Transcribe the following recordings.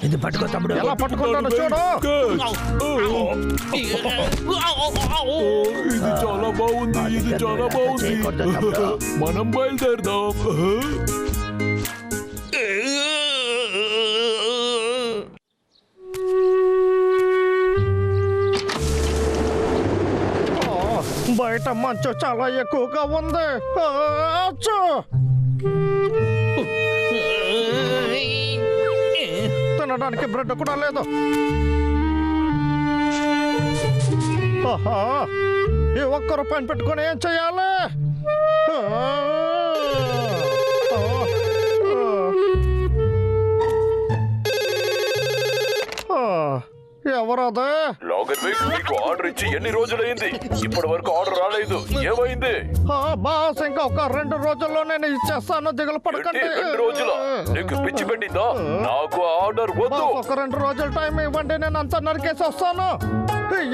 ఇది పట్టుకో తమ్ముడు. ఎలా పట్టుకుంటాను చూడు. ఇది చాలా బాగుంది, ఇది చాలా బాగుంది. మనం బయలుదేరదాం. బయట మంచు చాలా ఎక్కువగా ఉంది. తినడానికి బ్రెడ్ కూడా లేదు. ఈ ఒక్క రూపాయలు పెట్టుకొని ఏం చెయ్యాలి? ఎవరదే? లాగర్బెక్ మీకు ఆర్డర్ ఇచ్చి ఎన్ని రోజులైంది? ఇప్పటి వరకు ఆర్డర్ రాలేదు. ఏమైంది? బాస్ ఇంకా ఒక 2 రోజుల్లో నేను ఇచ్చేస్తాను, దిగులు పడకండి. 2 రోజుల? నీకు పిచ్చి పెట్టిందా? నాకు ఆర్డర్ వద్దు. ఒక 2 రోజుల టైం ఇవ్వండి, నేను అంతా నరికేసి వస్తాను.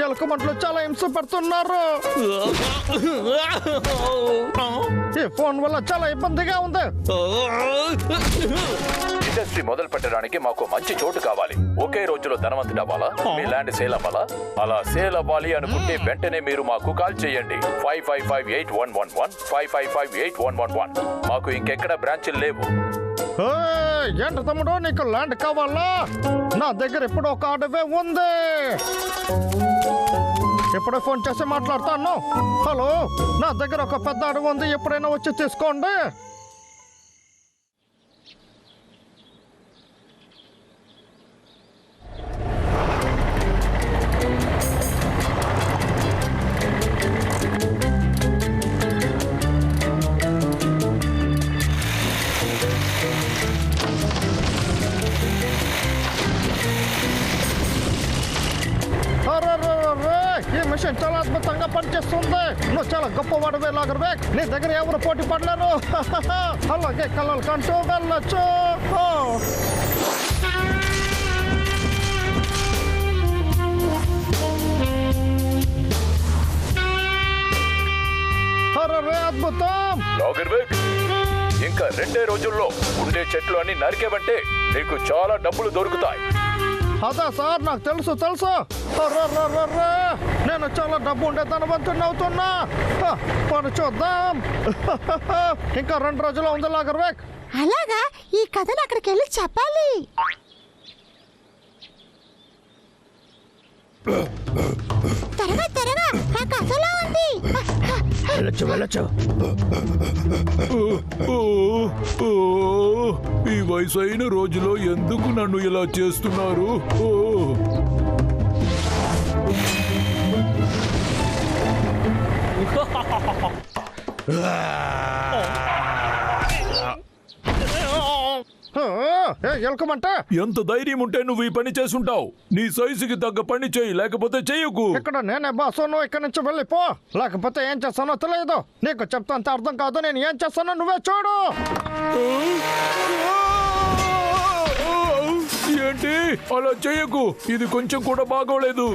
ఎలుక మంటలు చాలా హింస పెడుతున్నారు. ఈ ఫోన్ వల్ల చాలా ఇబ్బందిగా ఉంది. ఇండస్ట్రీ మొదలు పెట్టడానికి మాకు మంచి చోటు కావాలి. ఒకే రోజులో ధనవంతుడు అవ్వాలా? మీ ల్యాండ్ సేల్ అవ్వాలా? అలా సేల్ అవ్వాలి అనుకుంటే వెంటనే మీరు మాకు కాల్ చేయండి. 555811 555811. మాకు ఇంకెక్కడ బ్రాంచ్లు లేవు. ఏంటి తమ్ముడు, నీకు ల్యాండ్ కావాలా? నా దగ్గర ఇప్పుడు ఒక అడవే ఉంది. ఇప్పుడే ఫోన్ చేసి మాట్లాడతాను. హలో, నా దగ్గర ఒక పెద్ద అడవి ఉంది, ఎప్పుడైనా వచ్చి తీసుకోండి. ఈ మిషన్ చాలా అద్భుతంగా పనిచేస్తుంది. నువ్వు చాలా గొప్పవాడివే లాగర్బెక్. నీ దగ్గర ఎవరు పోటీ పడలేరు. అలాగే కలలు కంటూ వెళ్ళొచ్చు. అద్భుతం. లాగర్బెక్, ఇంకా 2 రోజుల్లో ఉండే చెట్లు అన్ని నరికేవంటే నీకు చాలా డబ్బులు దొరుకుతాయి. అదా సార్, నాకు తెలుసు. నేను చాలా డబ్బు ఉండే ధనవంతుడిని అవుతున్నా. పని చూద్దాం. ఇంకా 2 రోజులు ఉంది లాగర్బెక్. అలాగా? ఈ కథను అక్కడికి వెళ్ళి చెప్పాలి. త్వరగా నా కథలో ఉంది. వెళ్ళొచ్చు. ఈ వయసైన రోజులో ఎందుకు నన్ను ఇలా చేస్తున్నారు? ఎలుకమంటే ఎంత ధైర్యం ఉంటే నువ్వు ఈ పని చేసుంటావు? నీ సైజుకి తగ్గ పని చేయి, లేకపోతే చెయ్యకు. ఇక్కడ నేనే బాసు, నువ్వు ఇక్కడి నుంచి వెళ్ళిపో. లేకపోతే ఏం చేస్తానో తెలియదు. నీకు చెప్తాంత అర్థం కాదు. నేను ఏం చేస్తానో నువ్వే చూడు. ఏంటి అలా చెయ్యకు, ఇది కొంచెం కూడా బాగోలేదు.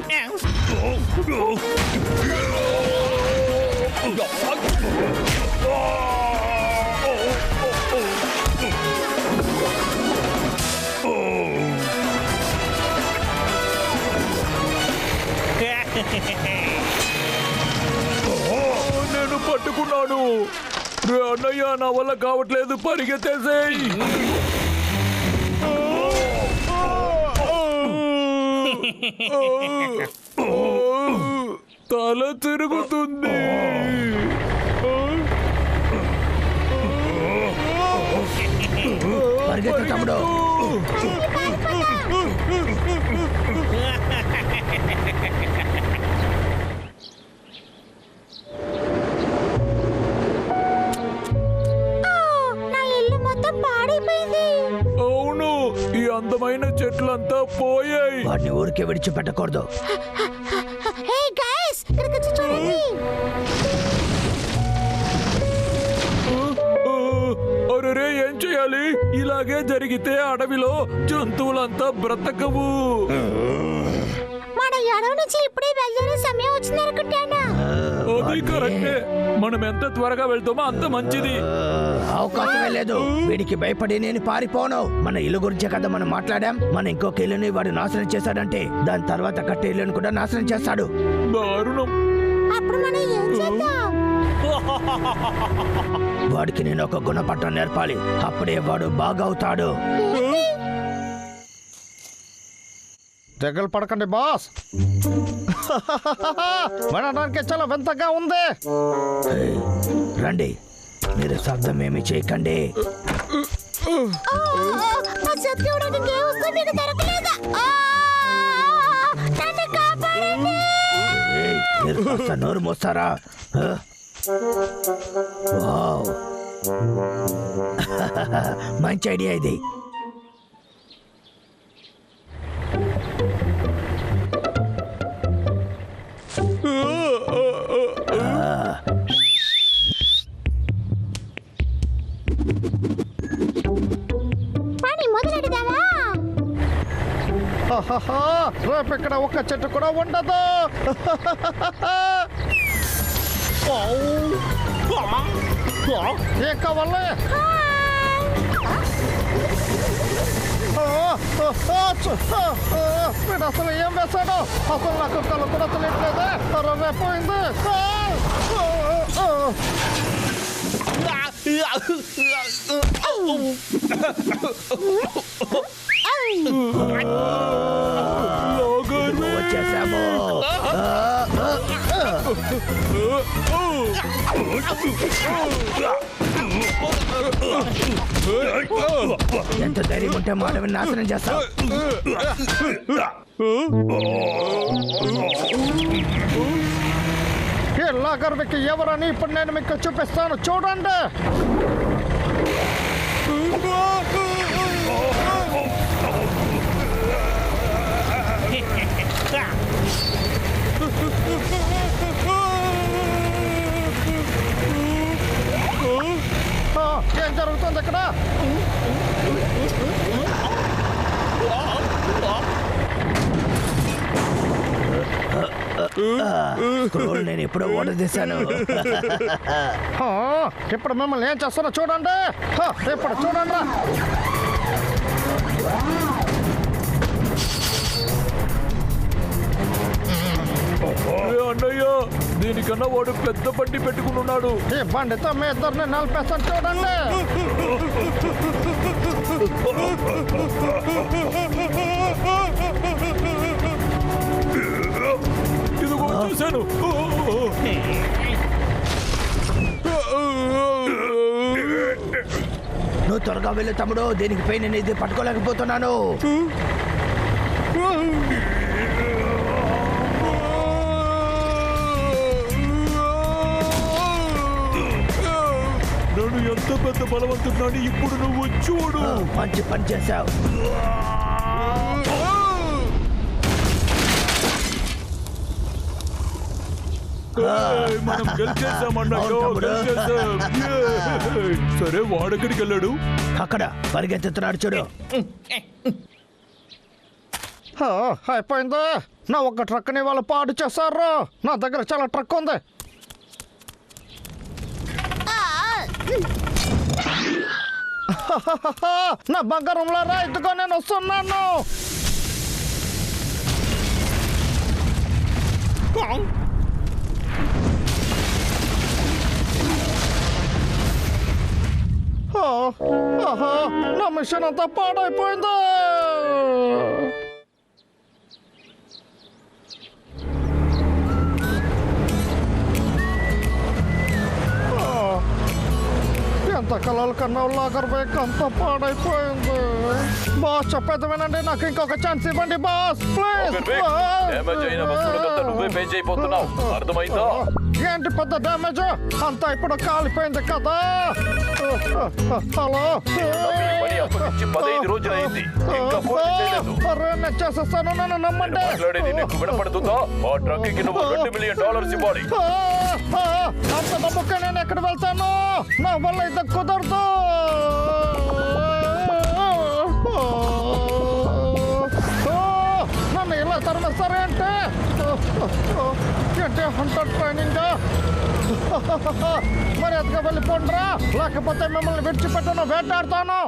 నేను పట్టుకున్నాను. అన్నయ్య, నా వల్ల కావట్లేదు, పరిగెత్తేసేయ్. తల తిరుగుతుంది. పరిగెత్తు తమ్ముడు. నా ఇల్లు మొత్తం పాడైపోయింది. అవును, ఈ అందమైన చెట్లంతా పోయాయి. వాటిని ఊరికే విడిచిపెట్టకూడదు. హే గైస్, ఇక్కడికి వచ్చి చూడండి. అరే, ఏం చేయాలి? ఇలాగే జరిగితే అడవిలో జంతువులంతా బ్రతకవు. మన అడవి నుంచి ఇప్పుడే బయలుదేరే సమయం వచ్చింది అనుకుంటాను. అది కరెక్టే. మనం ఎంత త్వరగా వెళ్తామో అంత మంచిది. అవకాశమే లేదు. వీడికి భయపడి నేను పారిపోను. మన ఇల్లు గురించే కదా మనం మాట్లాడాం. మన ఇంకొక ఇల్లుని వాడు నాశనం చేశాడంటే దాని తర్వాత కట్టే ఇల్లుని కూడా నాశనం చేస్తాడు. దారుణం. అప్పుడు మనం ఏం చేద్దాం? వాడికి నేను ఒక గుణపట్టం నేర్పాలి. అప్పుడే వాడు బాగా అవుతాడు. తెగలు పడకండి బాస్. వినడానికి చాలా వింతగా ఉంది. ఏయ్, రండి. మీరు శబ్దం ఏమి చేయకండి. ఆ సత్యవడానికి దేవస్థానం మీకు దొరకలేదా? నన్ను కాపాడండి. ఏయ్, మీరు కాస్త నోరు మోస్తారా? ఆ? వావ్. మంచి ఐడియా ఇది. పని మొదలెడదామా? రేపు ఇక్కడ ఒక్క చెట్టు కూడా ఉండదు. ఏం కావాలి? వీడు అసలు ఏం వేశాడు? అసలు నాకు కళ్ళు కూడా తెలియట్లేదే. రేపోయింది. వచ్చేసాము. ఎంత ధైర్యం ఉంటే మానవుని నాశనం చేస్తావు. లాగర్వికి ఎవరని ఇప్పుడు నేను మీకు చూపిస్తాను, చూడండి. ఏం జరుగుతుంది ఇక్కడ? స్క్రోల్ నేను ఎప్పుడో ఓడ చేశాను. ఇప్పుడు మిమ్మల్ని ఏం చేస్తానో చూడండి. ఇప్పుడు చూడండి. అన్నయ్య, దీనికన్నా వాడు పెద్ద బండి పెట్టుకుని ఉన్నాడు. ఈ బండితో మీ ఇద్దరిని నలిపేస్తాను చూడండి. ఇదిగో చూశాను. నువ్వు త్వరగా వెళ్ళు తమ్ముడు. దీనికి పై నేను ఇది పట్టుకోలేకపోతున్నాను. నన్ను ఎంత పెద్ద బలవంతున్నాను. ఇప్పుడు నువ్వు చూడు. మంచి పని చేశావు. మనం గెలిచేసామన్నయ్య, అవును తమ్ముడు. గెలిచేసాం. Yay! సరే, వాడెక్కడికి వెళ్ళాడు? అక్కడ పరిగెత్తుతున్నాడు చూడు. అయిపోయింది. నా ఒక ట్రక్ని వాళ్ళు పాడు చేశారు. నా దగ్గర చాలా ట్రక్ ఉంది. నా బంగారంలో రైతుగా నేను వస్తున్నాను. నా మిషన్ అంతా పాడైపోయింది. ఎంత కలలు కన్నా లాగర్బేక్ అంత పాడైపోయింది. బాస్ చెప్పేది వినండి. నాకు ఇంకొక ఛాన్స్ ఇవ్వండి బాస్, ప్లీజ్. డ్యామేజ్ అయిన వస్తువులకంతా నువ్వే పే చేయబోతున్నావు. అర్థమైందా? ఏంటి పెద్ద డ్యామేజ్? అంతా ఇప్పుడు కాలిపోయింది కదా. హలో, మీ పని అప్పగించి 15 రోజులైంది. ఇంకా పూర్తి చేయలేదు. నేను చేసేస్తాను, నన్ను నమ్మండి. మాట్లాడేది నీకు వినపడుతుందా? ఆ ట్రక్కి నువ్వు $2 మిలియన్ ఇవ్వాలి. అంత డబ్బుకే నేను ఎక్కడ వెళ్తాను? నా వల్ల ఇది కుదరదు. నన్ను ఇలా తరిమేస్తారే అంటే హంటర్ ట్రైనింగ్ మరి ఎదుగా వెళ్ళిపోండిరా, లేకపోతే మిమ్మల్ని విడిచిపెట్టను, వేటాడతాను.